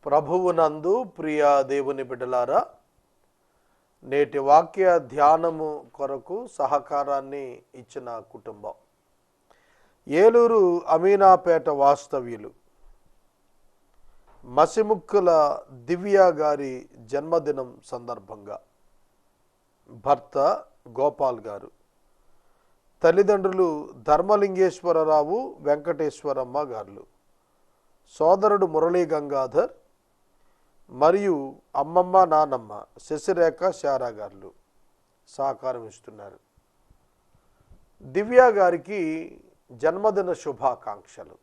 ప్రభువునందు ప్రియ దేవుని బిడ్డలారా, నేటి వాక్య ధ్యానము కొరకు సహకారాన్ని ఇచ్చిన కుటుంబం ఏలూరు అమీనాపేట వాస్తవ్యులు మసిముక్కుల దివ్య గారి జన్మదినం సందర్భంగా భర్త గోపాల్ గారు, తల్లిదండ్రులు ధర్మలింగేశ్వరరావు వెంకటేశ్వరమ్మ గారు, సోదరుడు మురళీ గంగాధర్ మరియు అమ్మమ్మ నానమ్మ శశిరేఖ శారా గారు సహకారం ఇస్తున్నారు. దివ్య గారికి జన్మదిన శుభాకాంక్షలు.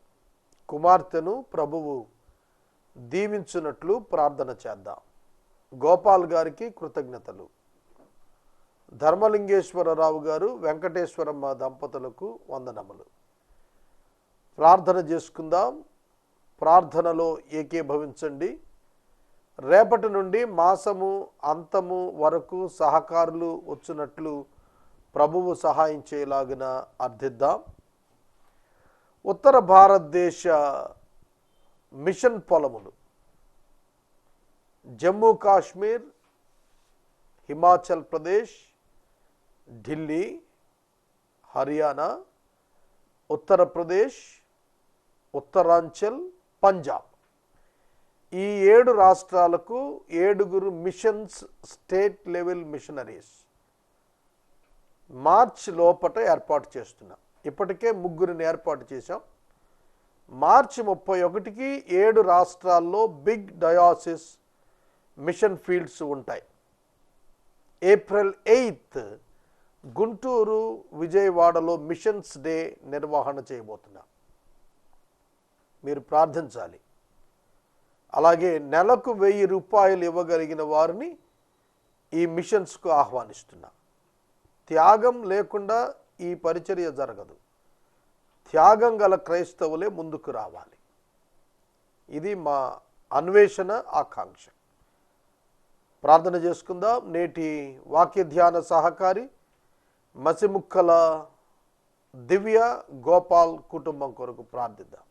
కుమార్తెను ప్రభువు దీవించున్నట్లు ప్రార్థన చేద్దాం. గోపాల్ గారికి కృతజ్ఞతలు. ధర్మలింగేశ్వరరావు గారు, వెంకటేశ్వరమ్మ దంపతులకు వందనములు. ప్రార్థన చేసుకుందాం. ప్రార్థనలో ఏకీభవించండి. రేపటి నుండి మాసము అంతము వరకు సహకారులు వచ్చినట్లు ప్రభువు సహాయం చేయలాగిన అర్థిద్దాం. ఉత్తర భారతదేశ మిషన్ పొలములు జమ్మూ కాశ్మీర్, హిమాచల్ ప్రదేశ్, ఢిల్లీ, హర్యానా, ఉత్తరప్రదేశ్, ఉత్తరాంచల్, పంజాబ్ ఈ 7 రాష్ట్రాలకు 7 missions state level missionaries March లోపట ఏర్పాటు చేస్తున్నాం. ఇప్పటికే 3 ఏర్పాటు చేశాం. మార్చి 31కి 7 రాష్ట్రాల్లో బిగ్ డయాసిస్ మిషన్ ఫీల్డ్స్ ఉంటాయి. ఏప్రిల్ 8 గుంటూరు, విజయవాడలో మిషన్స్ డే నిర్వహణ చేయబోతున్నాం. మీరు ప్రార్థించాలి. అలాగే నెలకు 1000 రూపాయలు ఇవ్వగలిగిన వారిని ఈ మిషన్స్కు ఆహ్వానిస్తున్నాం. త్యాగం లేకుండా ఈ పరిచర్య జరగదు. త్యాగం గల క్రైస్తవులే ముందుకు రావాలి. ఇది మా అన్వేషణ, ఆకాంక్ష. ప్రార్థన చేసుకుందాం. నేటి వాక్య ధ్యాన సహకారి మసిముక్కల దివ్య గోపాల్ కుటుంబం కొరకు ప్రార్థిద్దాం.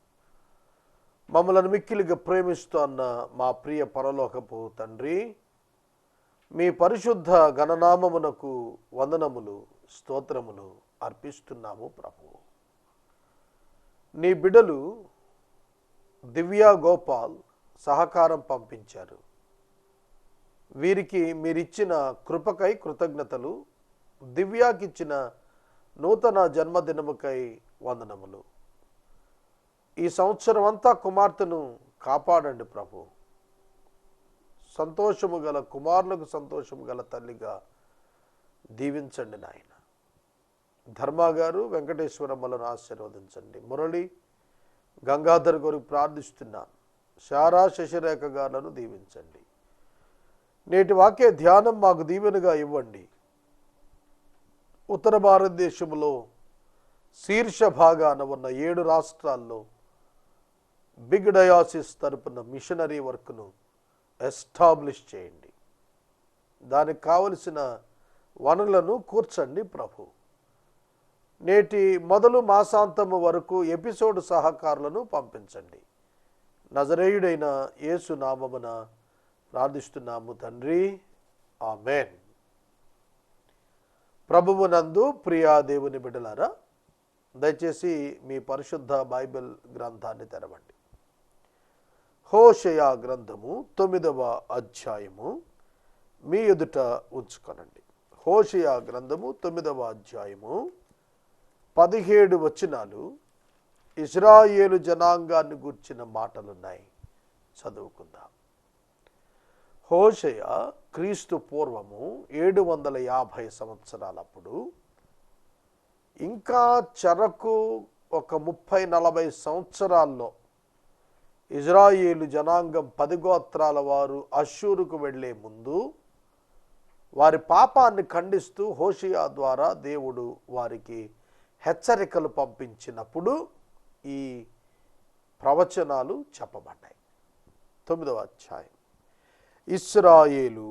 మమ్మలను మిక్కిలిగా ప్రేమిస్తున్న మా ప్రియ పరలోకపు తండ్రి, మీ పరిశుద్ధ గణనామమునకు వందనములు, స్తోత్రములు అర్పిస్తున్నాము ప్రభువు. నీ బిడ్డలు దివ్య గోపాల్ సహకారం పంపించారు. వీరికి మీరిచ్చిన కృపకై కృతజ్ఞతలు. దివ్యాకిచ్చిన నూతన జన్మదినముకై వందనములు. ఈ సంవత్సరం అంతా కుమార్తెను కాపాడండి ప్రభు. సంతోషము గల కుమారులకు సంతోషము గల తల్లిగా దీవించండి నాయన. ధర్మ గారు, వెంకటేశ్వరమ్మలను ఆశీర్వదించండి. మురళి గంగాధర్ గారు ప్రార్థిస్తున్నాను. శారా, శశిరేఖ గారులను దీవించండి. నేటి వాక్య ధ్యానం మాకు దీవెనగా ఇవ్వండి. ఉత్తర భారతదేశంలో శీర్ష భాగాన ఉన్న 7 రాష్ట్రాల్లో బిగ్ డయాసిస్ తరపున మిషనరీ వర్క్ను ఎస్టాబ్లిష్ చేయండి. దానికి కావలసిన వనరులను కూర్చండి ప్రభు. నేటి మొదలు మాసాంతము వరకు ఎపిసోడ్ సహకారులను పంపించండి. నజరేయుడైన యేసు నామమున ప్రార్థిస్తున్నాము తండ్రి, ఆమేన్. ప్రభువునందు ప్రియా దేవుని బిడ్డలారా, దయచేసి మీ పరిశుద్ధ బైబిల్ గ్రంథాన్ని తెరవండి. హోషేయ గ్రంథము 9వ అధ్యాయము మీ ఎదుట ఉంచుకొనండి. హోషేయ గ్రంథము 9వ అధ్యాయము 17 వచనాలు ఇశ్రాయేలు జనాంగాన్ని గూర్చిన మాటలున్నాయి. చదువుకుందాం. హోషేయ క్రీస్తు పూర్వము 750 సంవత్సరాలప్పుడు, ఇంకా చెరకు ఒక 30-40 సంవత్సరాల్లో ఇజ్రాయేలు జనాంగం 10 గోత్రాల వారు అష్షూరుకు వెళ్లే ముందు వారి పాపాన్ని ఖండిస్తూ హోషేయ ద్వారా దేవుడు వారికి హెచ్చరికలు పంపించినప్పుడు ఈ ప్రవచనాలు చెప్పబడ్డాయి. 9వ అధ్యాయం. ఇశ్రాయేలు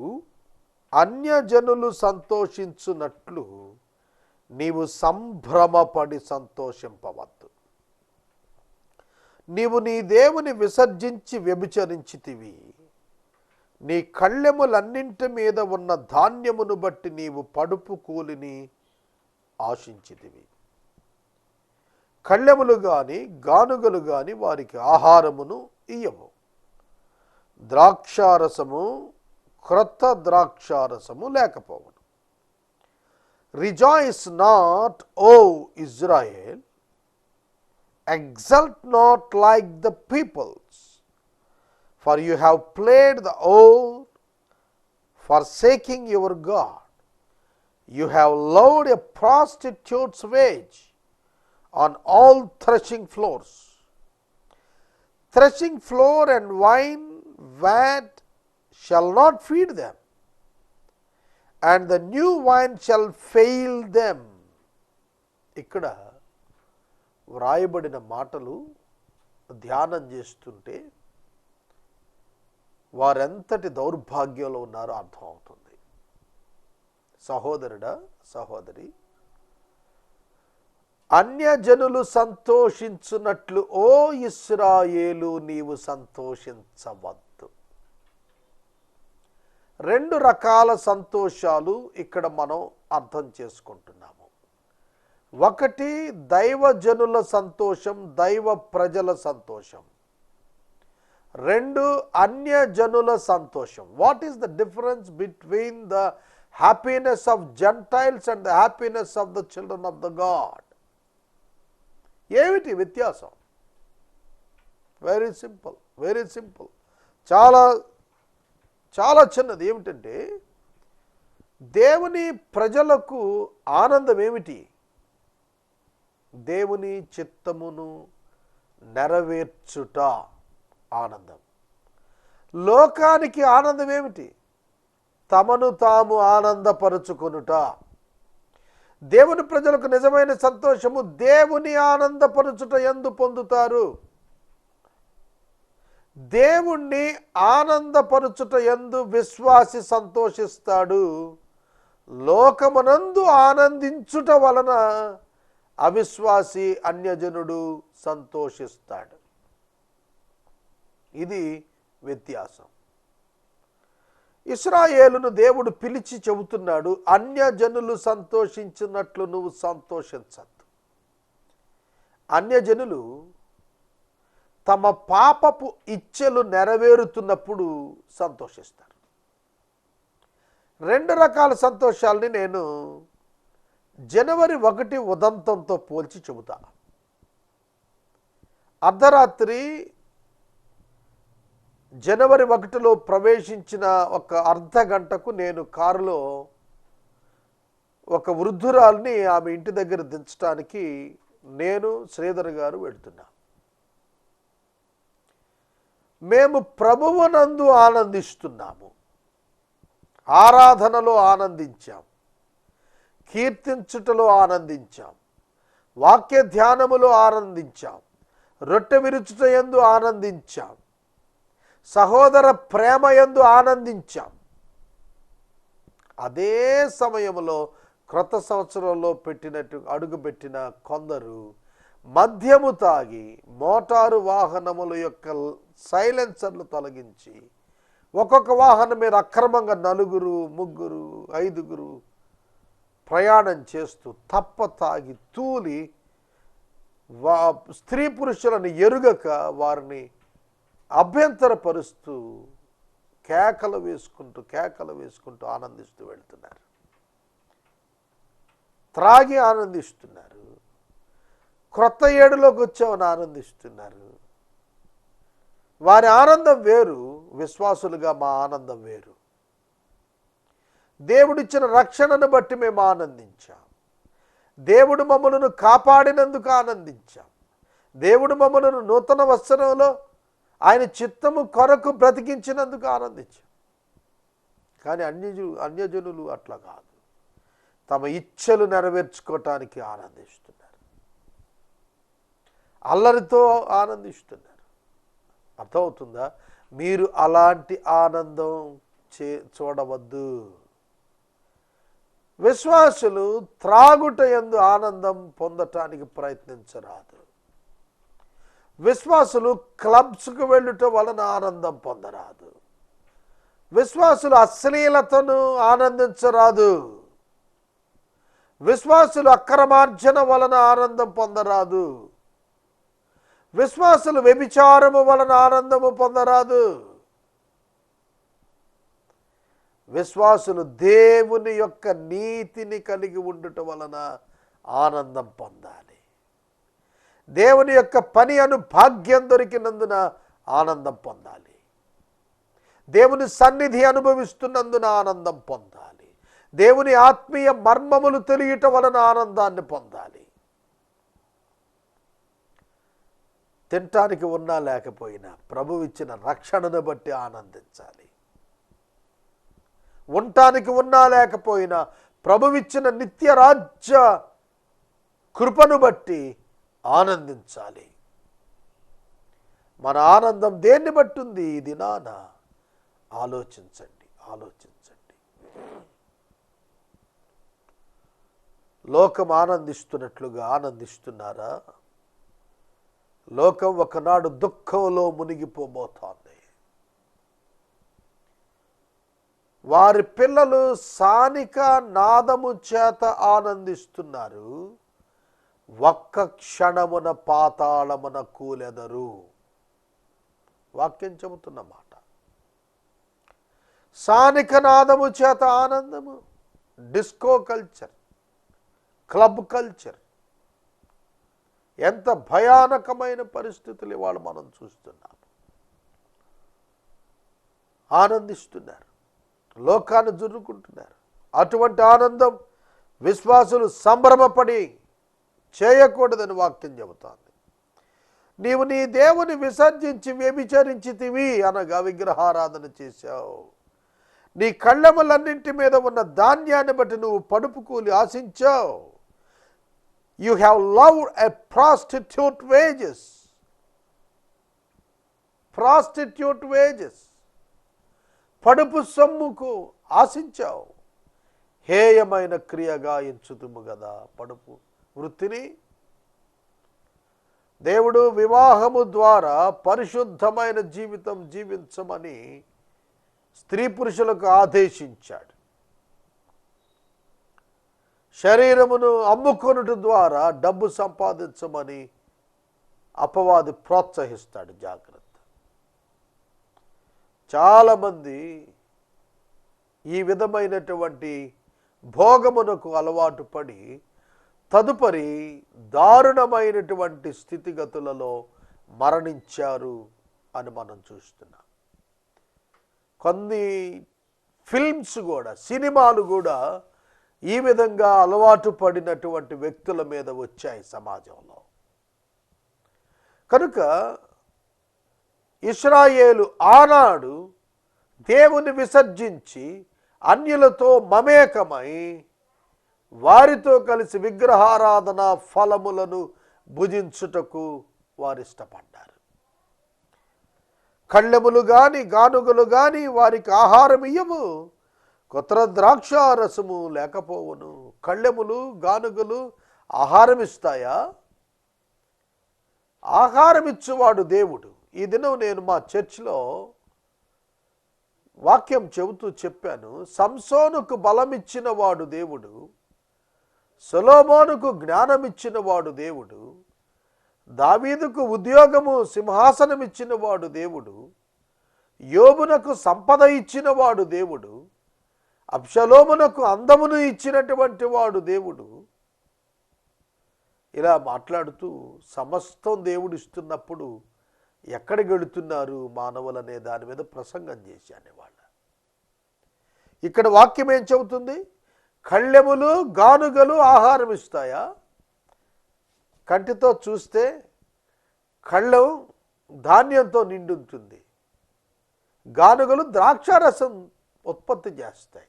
అన్యజనులు సంతోషించున్నట్లు నీవు సంభ్రమపడి సంతోషింపవద్దు. నీవు నీ దేవుని విసర్జించి వ్యభిచరించితివి. నీ కళ్ళెములన్నింటి మీద ఉన్న ధాన్యమును బట్టి నీవు పడుపు కూలిని ఆశించితివి. కళ్ళెములు గాని గానుగలు గాని వారికి ఆహారమును ఇయ్యవు. ద్రాక్షారసము క్రొత్త ద్రాక్షారసము లేకపోవును. Rejoice not, O Israel, exult not like the peoples, for you have played the oath, forsaking your God. You have loved a prostitute's wage on all threshing floors. Threshing floor and wine vat shall not feed them, and the new wine shall fail them. ఇక్కడ వ్రాయబడిన మాటలు ధ్యానం చేస్తుంటే వారెంతటి దౌర్భాగ్యంలో ఉన్నారో అర్థమవుతుంది. సహోదరుడా, సహోదరి, అన్యజనులు సంతోషించున్నట్లు ఓ ఇశ్రాయేలు నీవు సంతోషించవద్దు. రెండు రకాల సంతోషాలు ఇక్కడ మనం అర్థం చేసుకుంటున్నాము. ఒకటి దైవజనుల సంతోషం, దైవ ప్రజల సంతోషం. రెండు అన్యజనుల సంతోషం. What is the difference between the happiness of Gentiles and the happiness of the children of the God? ఏమిటి వ్యత్యాసం? Very simple, very simple. చాలా చాలా చిన్నది. ఏమిటంటే దేవుని ప్రజలకు ఆనందం ఏమిటి? దేవుని చిత్తమును నెరవేర్చుట ఆనందం. లోకానికి ఆనందం ఏమిటి? తమను తాము ఆనందపరుచుకొనుట. దేవుని ప్రజలకు నిజమైన సంతోషము దేవుని ఆనందపరుచుట యందు పొందుతారు. దేవుణ్ణి ఆనందపరుచుట యందు విశ్వాసి సంతోషిస్తాడు. లోకమునందు ఆనందించుట వలన అవిశ్వాసి అన్యజనుడు సంతోషిస్తాడు. ఇది వ్యత్యాసం. ఇశ్రాయేలును దేవుడు పిలిచి చెబుతున్నాడు, అన్యజనులు సంతోషించినట్లు నువ్వు సంతోషించద్దు. అన్యజనులు తమ పాపపు ఇచ్ఛలు నెరవేరుతున్నప్పుడు సంతోషిస్తారు. రెండు రకాల సంతోషాలని నేను జనవరి 1 ఉదంతంతో పోల్చి చెబుతా. అర్ధరాత్రి జనవరి 1లో ప్రవేశించిన ఒక అర్ధ గంటకు నేను కారులో ఒక వృద్ధురాల్ని ఆమె ఇంటి దగ్గర దించడానికి నేను శ్రీధర్ గారు వెళ్తున్నా. మేము ప్రభువునందు ఆనందిస్తున్నాము, ఆరాధనలో ఆనందించాం, కీర్తించుటలో ఆనందించాం, వాక్య ధ్యానములో ఆనందించాం, రొట్టె విరుచుట యందు ఆనందించాం, సహోదర ప్రేమ యందు ఆనందించాం. అదే సమయంలో క్రొత్త సంవత్సరంలో అడుగుపెట్టిన కొందరు మద్యము తాగి మోటారు వాహనముల యొక్క సైలెన్సర్లు తొలగించి ఒక్కొక్క వాహనం మీద అక్రమంగా 4, 3, 5 ప్రయాణం చేస్తూ తప్ప తాగి తూలి స్త్రీ పురుషులను ఎరుగక వారిని అభ్యంతరపరుస్తూ కేకలు వేసుకుంటూ ఆనందిస్తూ వెళ్తున్నారు. త్రాగి ఆనందిస్తున్నారు. క్రొత్త ఏడులోకి వచ్చామని ఆనందిస్తున్నారు. వారి ఆనందం వేరు, విశ్వాసులుగా మా ఆనందం వేరు. దేవుడిచ్చిన రక్షణను బట్టి మేము ఆనందించాం. దేవుడు మమ్మలను కాపాడినందుకు ఆనందించాం. దేవుడు మమ్మలను నూతన వస్త్రంలో ఆయన చిత్తము కొరకు బ్రతికించినందుకు ఆనందించాం. కానీ అన్యజనులు అట్లా కాదు. తమ ఇచ్ఛలు నెరవేర్చుకోవటానికి ఆనందిస్తున్నారు, అల్లరితో ఆనందిస్తున్నారు. అర్థమవుతుందా? మీరు అలాంటి ఆనందం చూడవద్దు. విశ్వాసులు త్రాగుట యందు ఆనందం పొందటానికి ప్రయత్నించరాదు. విశ్వాసులు క్లబ్స్కు వెళ్ళుట వలన ఆనందం పొందరాదు. విశ్వాసులు అశ్లీలతను ఆనందించరాదు. విశ్వాసులు అక్రమార్జన వలన ఆనందం పొందరాదు. విశ్వాసులు వ్యభిచారము వలన ఆనందము పొందరాదు. విశ్వాసులు దేవుని యొక్క నీతిని కలిగి ఉండుట వలన ఆనందం పొందాలి. దేవుని యొక్క పని అను భాగ్యం దొరికినందున ఆనందం పొందాలి. దేవుని సన్నిధి అనుభవిస్తున్నందున ఆనందం పొందాలి. దేవుని ఆత్మీయ మర్మములు తెలియట వలన ఆనందాన్ని పొందాలి. తినటానికి ఉన్నా లేకపోయినా ప్రభువు ఇచ్చిన రక్షణను బట్టి ఆనందించాలి. ఉండటానికి ఉన్నా లేకపోయినా ప్రభువిచ్చిన నిత్య రాజ్య కృపను బట్టి ఆనందించాలి. మన ఆనందం దేన్ని బట్టి ఉంది? ఈ దినాన ఆలోచించండి. లోకం ఆనందిస్తున్నట్లుగా ఆనందిస్తున్నారా? లోకం ఒకనాడు దుఃఖంలో మునిగిపోబోతోంది. వారి పిల్లలు సానిక నాదము చేత ఆనందిస్తున్నారు, ఒక్క క్షణమున పాతాళమున కూలెదరు. వాక్యం చెబుతున్న మాట. సానిక నాదము చేత ఆనందము, డిస్కో కల్చర్, క్లబ్ కల్చర్, ఎంత భయానకమైన పరిస్థితులు ఇవాళ మనం చూస్తున్నాం. ఆనందిస్తున్నారు, లోకాన్ని జుర్రుకుంటున్నారు. అటువంటి ఆనందం విశ్వాసులు సంభ్రమపడి చేయకూడదని వాక్యం చెబుతోంది. నీవు నీ దేవుని విసర్జించి వ్యభిచరించితివి అనగా విగ్రహారాధన చేశావు. నీ కళ్ళెములన్నింటి మీద ఉన్న ధాన్యాన్ని బట్టి నువ్వు పడుపు కూలి ఆశించావు. You have loved a prostitute wages. Prostitute wages. పడుపు సొమ్ముకు ఆశించావు. హేయమైన క్రియగా ఎంచుతుము కదా పడుపు వృత్తిని. దేవుడు వివాహము ద్వారా పరిశుద్ధమైన జీవితం జీవించమని స్త్రీ పురుషులకు ఆదేశించాడు. శరీరమును అమ్ముకొనుట ద్వారా డబ్బు సంపాదించమని అపవాది ప్రోత్సహిస్తాడు. జాగ్రత్త. చాలామంది ఈ విధమైనటువంటి భోగమునకు అలవాటు పడి తదుపరి దారుణమైనటువంటి స్థితిగతులలో మరణించారు అని మనం చూస్తున్నాం. కొన్ని ఫిల్మ్స్ కూడా, సినిమాలు కూడా ఈ విధంగా అలవాటు పడినటువంటి వ్యక్తుల మీద వచ్చాయి సమాజంలో. కనుక ఇశ్రాయేలు ఆనాడు దేవుని విసర్జించి అన్యులతో మమేకమై వారితో కలిసి విగ్రహారాధన ఫలములను భుజించుటకు వారిష్టపడ్డారు. కళ్ళెములు గాని గానుగలు గాని వారికి ఆహారం ఇయ్యము, కొత్త ద్రాక్షారసము లేకపోవును. కళ్ళెములు గానుగలు ఆహారం ఇస్తాయా? ఆహారం ఇచ్చేవాడు దేవుడు. ఈ దినం నేను మా చర్చిలో వాక్యం చెబుతూ చెప్పాను. సంసోనుకు బలమిచ్చిన వాడు దేవుడు, సొలొమోనుకు జ్ఞానమిచ్చిన వాడు దేవుడు, దావీదుకు ఉద్యోగము సింహాసనం ఇచ్చిన వాడు దేవుడు, యోబునకు సంపద ఇచ్చిన వాడు దేవుడు, అబ్షలోమునకు అందమును ఇచ్చినటువంటి వాడు దేవుడు. ఇలా మాట్లాడుతూ సమస్తం దేవుడు ఇస్తున్నప్పుడు ఎక్కడికి వెళుతున్నారు మానవులనే దాని మీద ప్రసంగం చేశాను వాళ్ళ. ఇక్కడ వాక్యం ఏం చెబుతుంది? కళ్ళెములు గానుగలు ఆహారం ఇస్తాయా? కంటితో చూస్తే కళ్ళం ధాన్యంతో నిండుంటుంది, గానుగలు ద్రాక్షారసం ఉత్పత్తి చేస్తాయి.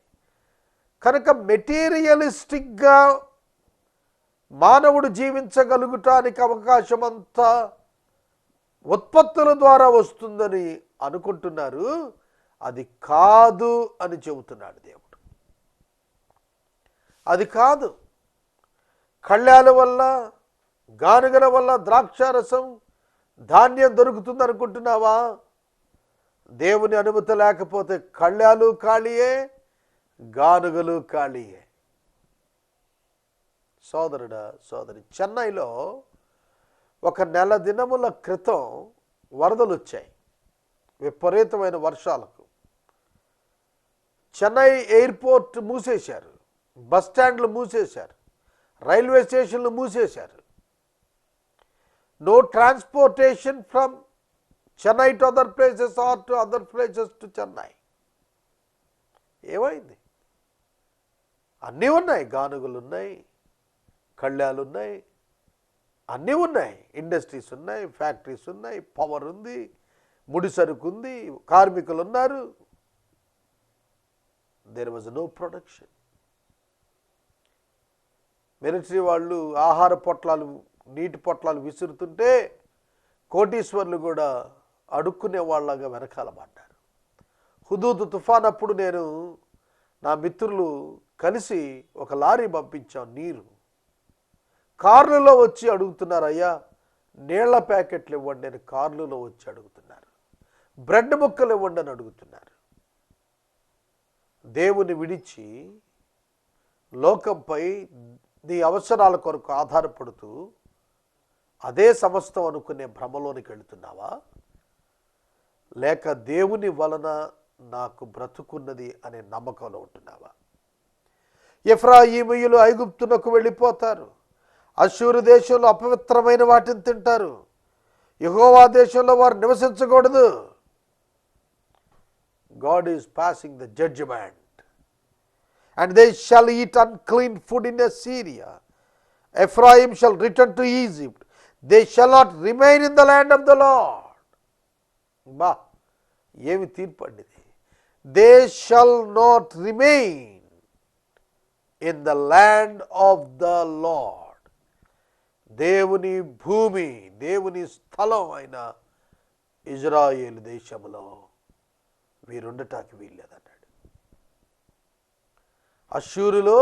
కనుక మెటీరియలిస్టిక్గా మానవుడు జీవించగలుగుటానికి అవకాశం అంతా ఉత్పత్తుల ద్వారా వస్తుందని అనుకుంటున్నారు. అది కాదు అని చెబుతున్నాడు దేవుడు. అది కాదు. కళ్యాల వల్ల, గానుగల వల్ల, ద్రాక్షారసం, ధాన్యం దొరుకుతుంది అనుకుంటున్నావా? దేవుని అనుమతి లేకపోతే కళ్యాలు ఖాళీయే, గానుగలు ఖాళీయే. సోదరుడా, సోదరి, చెన్నైలో ఒక నెల దినముల క్రితం వరదలు వచ్చాయి విపరీతమైన వర్షాలకు. చెన్నై ఎయిర్పోర్ట్ మూసేశారు, బస్ స్టాండ్లు మూసేశారు, రైల్వే స్టేషన్లు మూసేశారు. No transportation from Chennai to other places or to other places to Chennai. ఏమైంది? అన్నీ ఉన్నాయి, గానుగలు ఉన్నాయి, కళ్యాలు ఉన్నాయి, అన్నీ ఉన్నాయి, ఇండస్ట్రీస్ ఉన్నాయి, ఫ్యాక్టరీస్ ఉన్నాయి, పవర్ ఉంది, ముడి సరుకు ఉంది, కార్మికులు ఉన్నారు. There was no production. Military వాళ్ళు ఆహార పొట్లాలు, నీటి పొట్లాలు విసురుతుంటే కోటీశ్వర్లు కూడా అడుక్కునే వాళ్ళగా వెనకాల పడ్డారు. హుదూద్ తుఫాన్ అప్పుడు నేను నా మిత్రులు కలిసి ఒక లారీ పంపించాం నీరు. కార్లలో వచ్చి అడుగుతున్నారు, అయ్యా నీళ్ల ప్యాకెట్లు ఇవ్వండి అని కార్లలో వచ్చి అడుగుతున్నారు. బ్రెడ్ ముక్కలు ఇవ్వండి అని అడుగుతున్నారు. దేవుని విడిచి లోకంపై నీ అవసరాల కొరకు ఆధారపడుతూ అదే సమస్తం అనుకునే భ్రమలోనికి వెళుతున్నావా? లేక దేవుని వలన నాకు బ్రతుకున్నది అనే నమ్మకంలో ఉంటున్నావా? ఎఫ్రాయిమీయులు ఐగుప్తునకు వెళ్ళిపోతారు. అష్షూరు దేశంలో అపవిత్రమైన వాటిని తింటారు. యెహోవా దేశంలో వారు నివసించకూడదు. God is passing the judgment. And they shall eat unclean food in Assyria. Ephraim shall return to Egypt. They shall not remain in the land of the Lord. బా, ఏమి తీర్పండిది. They shall not remain in the land of the Lord. దేవుని భూమి, దేవుని స్థలం అయిన ఇజ్రాయేలు దేశంలో వీరుండటానికి వీల్లేదన్నాడు. అష్షూరులో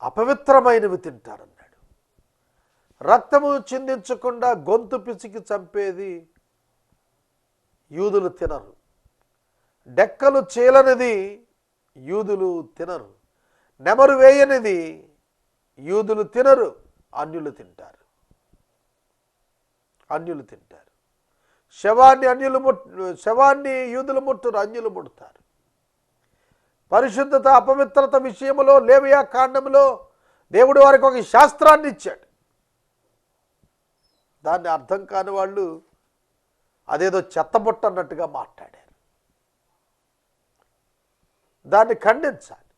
అపవిత్రమైనవి తింటారన్నాడు. రక్తము చిందించకుండా గొంతు పిసికి చంపేది యూదులు తినరు. డెక్కలు చీలనిది యూదులు తినరు. నెమరు వేయనిది యూదులు తినరు. అన్యులు తింటారు. అన్యులు తింటారు. శవాన్ని యూదులు ముట్టరు, అన్యులు ముడతారు. పరిశుద్ధత అపవిత్రత విషయంలో లేవియా కాండంలో దేవుడు వారికి ఒక శాస్త్రాన్ని ఇచ్చాడు. దాన్ని అర్థం కాని వాళ్ళు అదేదో చెత్తబుట్ట అన్నట్టుగా మాట్లాడారు. దాన్ని ఖండించాలి.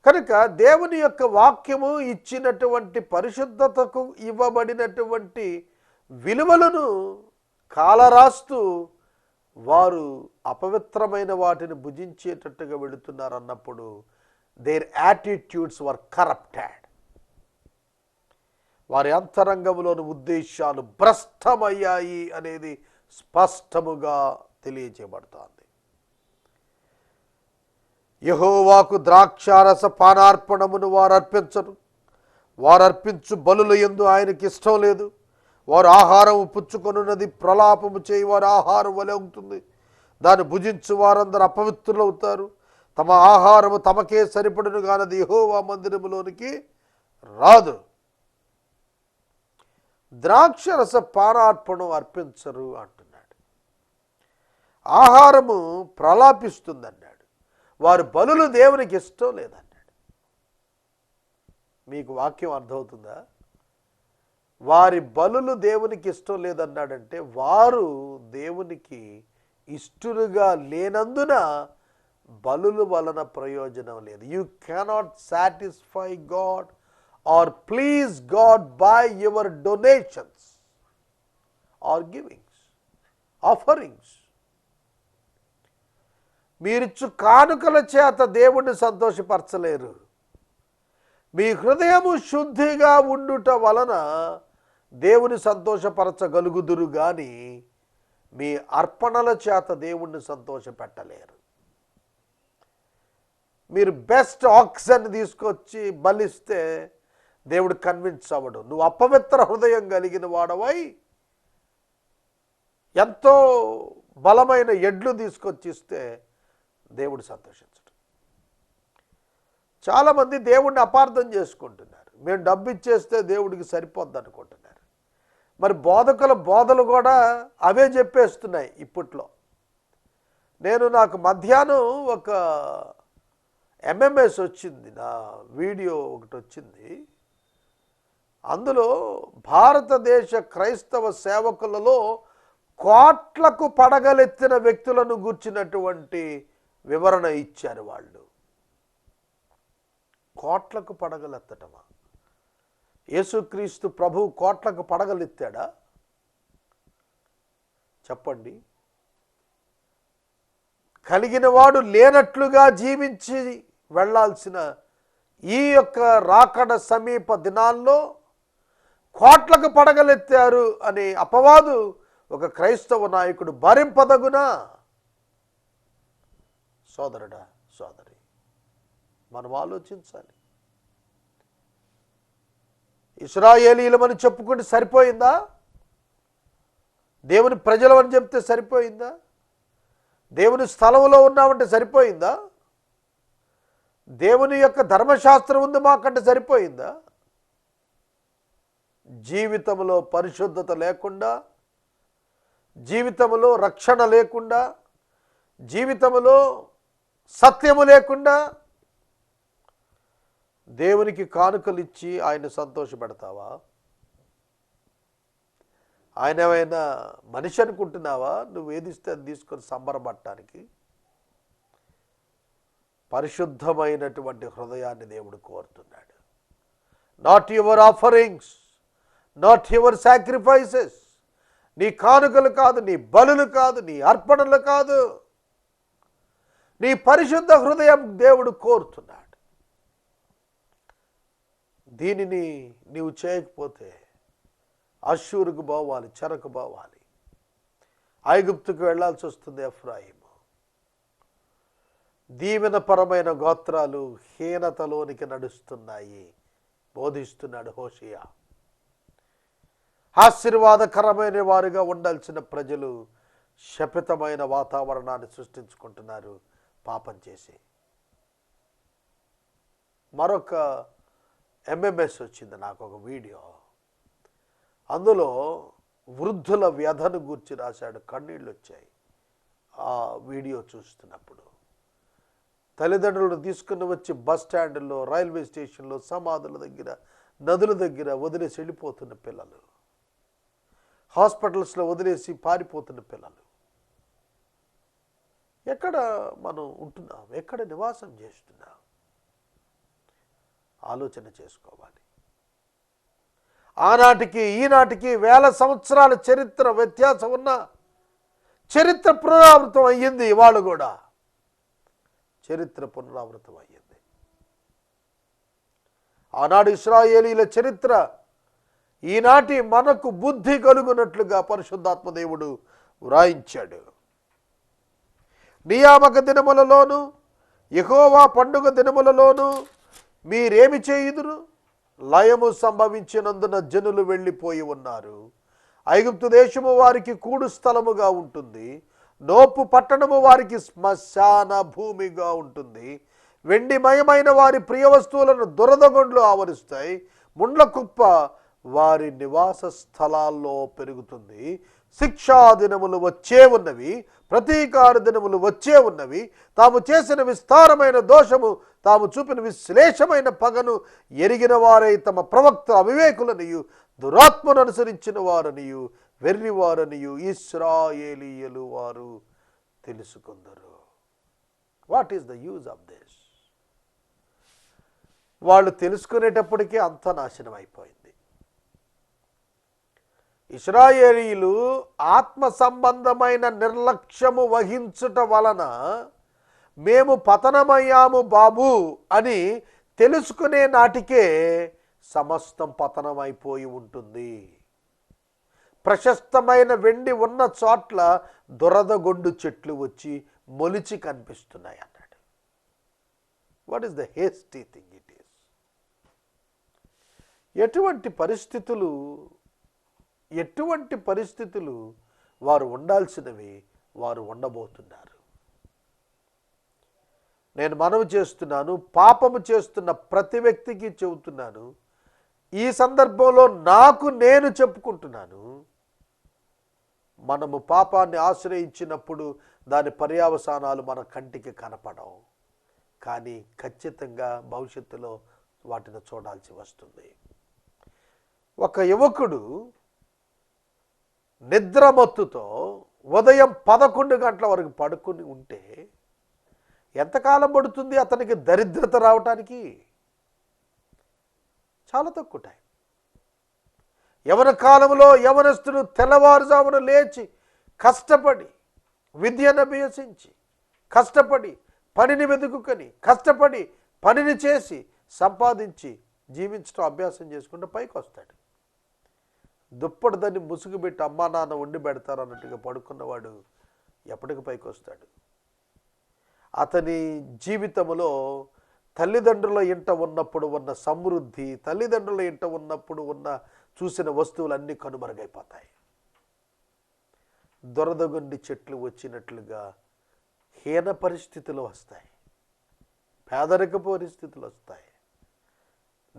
కనుక దేవుని యొక్క వాక్యము ఇచ్చినటువంటి పరిశుద్ధతకు ఇవ్వబడినటువంటి విలువలను కాలరాస్తూ వారు అపవిత్రమైన వాటిని భుజించేటట్టుగా వెళుతున్నారు అన్నప్పుడు దేర్ యాటిట్యూడ్స్ వర్ కరప్టెడ్. వారి అంతరంగంలోని ఉద్దేశాలు భ్రష్టమయ్యాయి అనేది స్పష్టముగా తెలియజేయబడుతోంది. యెహోవాకు ద్రాక్షారస పానార్పణమును వారు అర్పించరు. వారు అర్పించు బలుల యందు ఆయనకి ఇష్టం లేదు. వారు ఆహారం పుచ్చుకొనున్నది ప్రలాపము చేయి వారి ఆహారం వలె ఉంటుంది. దాన్ని భుజించు వారందరూ అపవిత్రులవుతారు. తమ ఆహారము తమకే సరిపడును కానది యెహోవా మందిరములోనికి రాదు. ద్రాక్షరస పానార్పణం అర్పించరు అంటున్నాడు. ఆహారము ప్రలాపిస్తుందన్నాడు. వారి బలులు దేవునికి ఇష్టం లేదన్నాడు. మీకు వాక్యం అర్థమవుతుందా? వారి బలులు దేవునికి ఇష్టం లేదన్నాడంటే వారు దేవునికి ఇష్టలుగా లేనందున బలుల వలన ప్రయోజనం లేదు. You cannot satisfy God or please God by your donations or givings, offerings. మీరిచ్చు కానుకల చేత దేవుణ్ణి సంతోషపరచలేరు. మీ హృదయము శుద్ధిగా ఉండుట వలన దేవుని సంతోషపరచగలుగుదురు కానీ మీ అర్పణల చేత దేవుణ్ణి సంతోషపెట్టలేరు. మీరు బెస్ట్ ఆక్సన్ తీసుకొచ్చి బలిస్తే దేవుడు కన్విన్స్ అవ్వడు. నువ్వు అపవిత్ర హృదయం కలిగిన వాడవై ఎంతో బలమైన ఎడ్లు తీసుకొచ్చిస్తే దేవుడు సంతోషించడు. చాలామంది దేవుడిని అపార్థం చేసుకుంటున్నారు. మేము డబ్బు ఇచ్చేస్తే దేవుడికి సరిపోద్ది అనుకుంటున్నారు. మరి బోధకుల బోధలు కూడా అవే చెప్పేస్తున్నాయి ఇప్పట్లో. నాకు మధ్యాహ్నం ఒక ఎంఎంఎస్ వచ్చింది, నా వీడియో ఒకటి వచ్చింది. అందులో భారతదేశ క్రైస్తవ సేవకులలో కోట్లకు పడగలెత్తిన వ్యక్తులను గూర్చినటువంటి వివరణ ఇచ్చారు వాళ్ళు. కోట్లకు పడగలెత్తటమా? యేసుక్రీస్తు ప్రభు కోట్లకు పడగలెత్తాడా? చెప్పండి. కలిగిన వాడు లేనట్లుగా జీవించి వెళ్ళాల్సిన ఈ యొక్క రాకడ సమీప దినాల్లో కోట్లకు పడగలెత్తారు అనే అపవాదు ఒక క్రైస్తవ నాయకుడు భరింపదగునా? సోదరుడా, సోదరి, మనం ఆలోచించాలి. ఇశ్రాయేలీలమని చెప్పుకుంటే సరిపోయిందా? దేవుని ప్రజలమని చెప్తే సరిపోయిందా? దేవుని స్థలంలో ఉన్నామంటే సరిపోయిందా? దేవుని యొక్క ధర్మశాస్త్రం ఉంది మాకంటే సరిపోయిందా? జీవితంలో పరిశుద్ధత లేకుండా, జీవితంలో రక్షణ లేకుండా, జీవితంలో సత్యము లేకుండా దేవునికి కానుకలు ఇచ్చి ఆయన సంతోషపెడతావా? ఆయన ఏమైనా మనిషి అనుకుంటున్నావా? నువ్వు ఏదిస్తే అది తీసుకొని సంబరపడటానికి? పరిశుద్ధమైనటువంటి హృదయాన్ని దేవుడు కోరుతున్నాడు. Not your offerings, not your sacrifices. నీ కానుకలు కాదు, నీ బలులు కాదు, నీ అర్పణలు కాదు, నీ పరిశుద్ధ హృదయం దేవుడు కోరుతున్నాడు. దీనిని నీవు చేయకపోతే అష్షూరుకు పోవాలి, చెరకు పోవాలి, ఐగుప్తుకు వెళ్లాల్సి వస్తుంది. ఎఫ్రాయిము దీవెనపరమైన గోత్రాలు హీనతలోనికి నడుస్తున్నాయి బోధిస్తున్నాడు హోషేయ. ఆశీర్వాదకరమైన వారుగా ఉండాల్సిన ప్రజలు శపితమైన వాతావరణాన్ని సృష్టించుకుంటున్నారు పాపం చేసి. మరొక ఎంఎంఎస్ వచ్చింది నాకు ఒక వీడియో. అందులో వృద్ధుల వ్యధను గూర్చి రాశాడు. కన్నీళ్ళు వచ్చాయి ఆ వీడియో చూస్తున్నప్పుడు. తల్లిదండ్రులను తీసుకుని వచ్చి బస్ స్టాండ్లో, రైల్వే స్టేషన్లో, సమాధుల దగ్గర, నదుల దగ్గర వదిలేసి వెళ్ళిపోతున్న పిల్లలు, హాస్పిటల్స్లో వదిలేసి పారిపోతున్న పిల్లలు. ఎక్కడ మనం ఉంటున్నాం? ఎక్కడ నివాసం చేస్తున్నాం? ఆలోచన చేసుకోవాలి. ఆనాటికి ఈనాటికి వేల సంవత్సరాల చరిత్ర వ్యత్యాసం ఉన్న చరిత్ర పునరావృతం అయ్యింది. ఇవాళ కూడా చరిత్ర పునరావృతం అయ్యింది. ఆనాడు ఇశ్రాయేలీల చరిత్ర ఈనాటి మనకు బుద్ధి కలుగునట్లుగా పరిశుద్ధాత్మ దేవుడు వ్రాయించాడు. నియామక దినములలోను యెహోవా పండుగ దినములలోను మీరేమి చేయుదురు? లయము సంభవించినందున జనులు వెళ్ళిపోయి ఉన్నారు. ఐగుప్తు దేశము వారికి కూడు స్థలముగా ఉంటుంది. నోపు పట్టణము వారికి శ్మశాన భూమిగా ఉంటుంది. వెండిమయమైన వారి ప్రియ వస్తువులను దురదగొండ్లు ఆవరిస్తాయి. ముండ్ల కుప్ప వారి నివాస స్థలాల్లో పెరుగుతుంది. శిక్షా దినములు వచ్చే ఉన్నవి, ప్రతీకార దినములు వచ్చే ఉన్నవి. తాము చేసిన విస్తారమైన దోషము, తాము చూపిన విశ్లేషమైన పగను ఎరిగిన వారై తమ ప్రవక్త అవివేకులనియు దురాత్మను అనుసరించిన వారనియు వెర్రివారనియు ఇశ్రాయేలీయులు వారు తెలుసుకుందరు. What is the use of this? వాళ్ళు తెలుసుకునేటప్పటికీ అంత నాశనం అయిపోయింది. ఇశ్రాయేలీయులు ఆత్మ సంబంధమైన నిర్లక్ష్యము వహించుట వలన మేము పతనమయ్యాము బాబు అని తెలుసుకునే నాటికే సమస్తం పతనమైపోయి ఉంటుంది. ప్రశస్తమైన వెండి ఉన్న చోట్ల దురదగొండు చెట్లు వచ్చి మొలిచి కనిపిస్తున్నాయి అన్నాడు. What is the hasty thing it is? ఎటువంటి పరిస్థితులు వారు ఉండాల్సినవి వారు ఉండబోతున్నారు. నేను మనవి చేస్తున్నాను, పాపము చేస్తున్న ప్రతి వ్యక్తికి చెబుతున్నాను, ఈ సందర్భంలో నాకు నేను చెప్పుకుంటున్నాను, మనము పాపాన్ని ఆశ్రయించినప్పుడు దాని పర్యవసానాలు మన కంటికి కనపడవు, కానీ ఖచ్చితంగా భవిష్యత్తులో వాటిని చూడాల్సి వస్తుంది. ఒక యువకుడు నిద్రమత్తుతో ఉదయం 11 గంటల వరకు పడుకుని ఉంటే ఎంతకాలం పడుతుంది అతనికి దరిద్రత రావటానికి? చాలా తక్కువ టైం. యవన కాలంలో యవనస్తుడు తెల్లవారుజామున లేచి కష్టపడి విద్యను అభ్యసించి కష్టపడి పనిని వెతుకుని కష్టపడి పనిని చేసి సంపాదించి జీవించడం అభ్యాసం చేసుకుంటే పైకి వస్తాడు. దుప్పటి దాన్ని ముసుగు పెట్టి అమ్మా నాన్న వండి పెడతారు అన్నట్టుగా పడుకున్నవాడు ఎప్పటికి పైకి వస్తాడు? అతని జీవితంలో తల్లిదండ్రుల ఇంట ఉన్నప్పుడు ఉన్న సమృద్ధి, తల్లిదండ్రుల ఇంట ఉన్నప్పుడు ఉన్న చూసిన వస్తువులన్నీ కనుమరుగైపోతాయి. దొరదగొండి చెట్లు వచ్చినట్లుగా హీన పరిస్థితులు వస్తాయి, పేదరిక పరిస్థితులు వస్తాయి,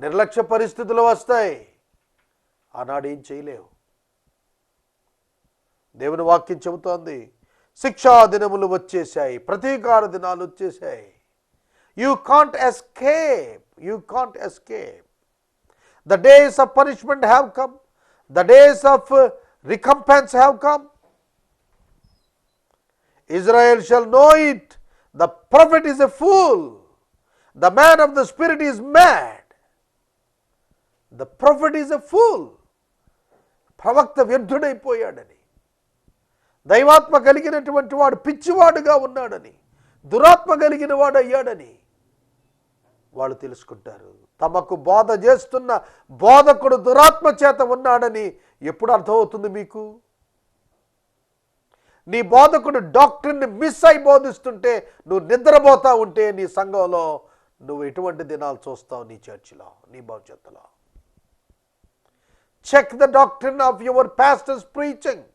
నిర్లక్ష్య పరిస్థితులు వస్తాయి. ఆనాడు ఏం చేయలేవు. దేవుని వాక్యం చెబుతోంది, శిక్షా దినములు వచ్చేసాయి, ప్రతీకార దినాలు వచ్చేసాయి. You can't escape. The days of punishment have come. The days of recompense have come. Israel shall know it. The prophet is a fool. The man of the spirit is mad. The prophet is a fool. ప్రవక్త వ్యర్థుడైపోయాడని, దైవాత్మ కలిగినటువంటి వాడు పిచ్చివాడుగా ఉన్నాడని, దురాత్మ కలిగిన వాడు అయ్యాడని వాళ్ళు తెలుసుకుంటారు. తమకు బోధ చేస్తున్న బోధకుడు దురాత్మ చేత ఉన్నాడని ఎప్పుడు అర్థమవుతుంది మీకు? నీ బోధకుడు డాక్టర్ని మిస్ అయి బోధిస్తుంటే నువ్వు నిద్రపోతా ఉంటే నీ సంఘంలో నువ్వు ఎటువంటి దినాలు చూస్తావు? నీ చర్చిలో, నీ భవిష్యత్తులో. Check the doctrine of your pastors preaching.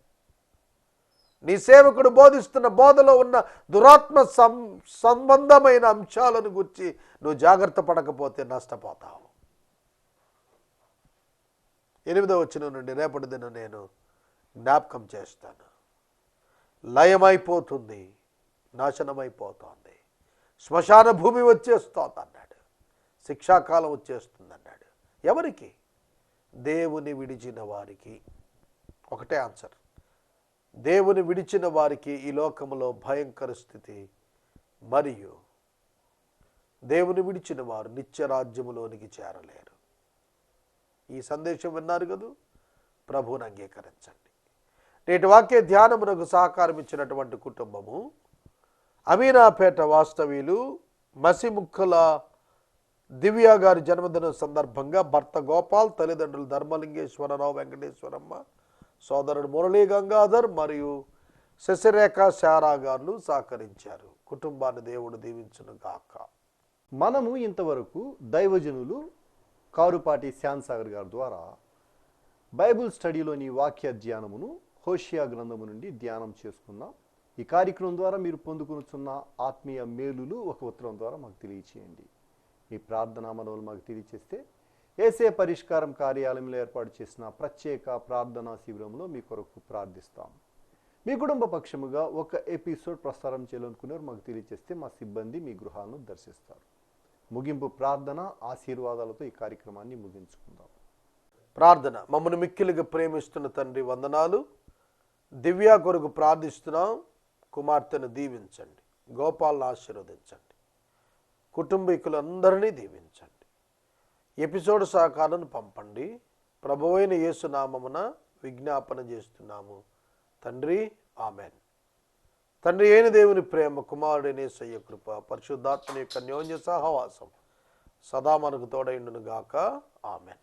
నీ సేవకుడు బోధిస్తున్న బోధలో ఉన్న దురాత్మ సంబంధమైన అంశాలను గురించి నువ్వు జాగ్రత్త పడకపోతే నష్టపోతావు. 8వ వచనం నుండి రేపటి దినం నేను జ్ఞాపకం చేస్తాను. లయమైపోతుంది, నాశనమైపోతుంది, శ్మశాన భూమి వచ్చేస్తోంది అన్నాడు. శిక్షాకాలం వచ్చేస్తుంది అన్నాడు. ఎవరికి? దేవుని విడిచిన వారికి. ఒకటే ఆన్సర్. దేవుని విడిచిన వారికి ఈ లోకంలో భయంకర స్థితి, మరియు దేవుని విడిచిన వారు నిత్య రాజ్యములోనికి చేరలేరు. ఈ సందేశం విన్నారు కదూ? ప్రభువుని అంగీకరించండి. నేటి వాక్య ధ్యానమునకు సహకారం ఇచ్చినటువంటి కుటుంబము అమీనాపేట వాస్తవ్యులు మసిముక్కల దివ్య గారి జన్మదినం సందర్భంగా భర్త గోపాల్, తల్లిదండ్రులు ధర్మలింగేశ్వరరావు, వెంకటేశ్వరమ్మ, సోదరుడు మురళీ గంగాధర్ మరియు శశిరేఖ శారా గారు సహకరించారు. కుటుంబాన్ని దేవుడు దీవించును గాక. మనము ఇంతవరకు దైవజనులు కారుపాటి శ్యామ్ సాగర్ గారి ద్వారా బైబిల్ స్టడీలోని వాక్య ధ్యానమును హోషియా గ్రంథము నుండి ధ్యానం చేసుకున్నాం. ఈ కార్యక్రమం ద్వారా మీరు పొందుకునుచున్న ఆత్మీయ మేలులు ఒక ఉత్తరం ద్వారా మాకు తెలియచేయండి. మీ ప్రార్థనా మనవులు మాకు తెలియచేస్తే ఏసే పరిష్కారం కార్యాలయంలో ఏర్పాటు చేసిన ప్రత్యేక ప్రార్థనా శిబిరంలో మీ కొరకు ప్రార్థిస్తాం. మీ కుటుంబ పక్షముగా ఒక ఎపిసోడ్ ప్రసారం చేయాలనుకున్నారు మాకు తెలియచేస్తే మా సిబ్బంది మీ గృహాలను దర్శిస్తారు. ముగింపు ప్రార్థన ఆశీర్వాదాలతో ఈ కార్యక్రమాన్ని ముగించుకుందాం. ప్రార్థన. మమ్మల్ని మిక్కిలిగా ప్రేమిస్తున్న తండ్రి వందనాలు. దివ్య కొరకు ప్రార్థిస్తున్నాం. కుమార్తెను దీవించండి, గోపాలను ఆశీర్వదించండి, కుటుంబీకులందరినీ దీవించండి. ఎపిసోడ్ సహకారాన్ని పంపండి. ప్రభువైన యేసు నామమున విజ్ఞాపన చేస్తున్నాము తండ్రి, ఆమెన్. తండ్రి అయిన దేవుని ప్రేమ, కుమారుడైన యేసయ్య కృప, పరిశుద్ధాత్మ యొక్క అన్యోన్య సహవాసం సదా మనకు తోడైండును గాక. ఆమెన్.